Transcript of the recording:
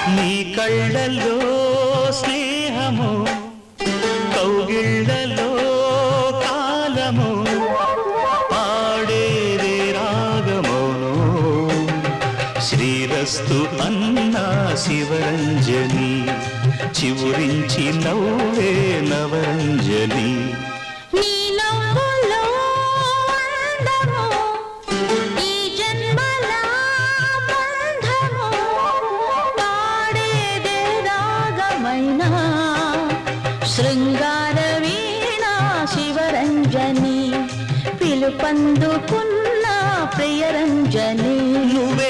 నీ కళ్ళల్లో స్నేహము కౌగిళ్ళలో కాలము పాడేదే రాగమోను శ్రీరస్తు అన్నా శివరంజని చివురించి నవ్వే నవరంజని శృంగార వీణా శివరంజని పిలుపందుకున్న ప్రియరంజని నువ్వే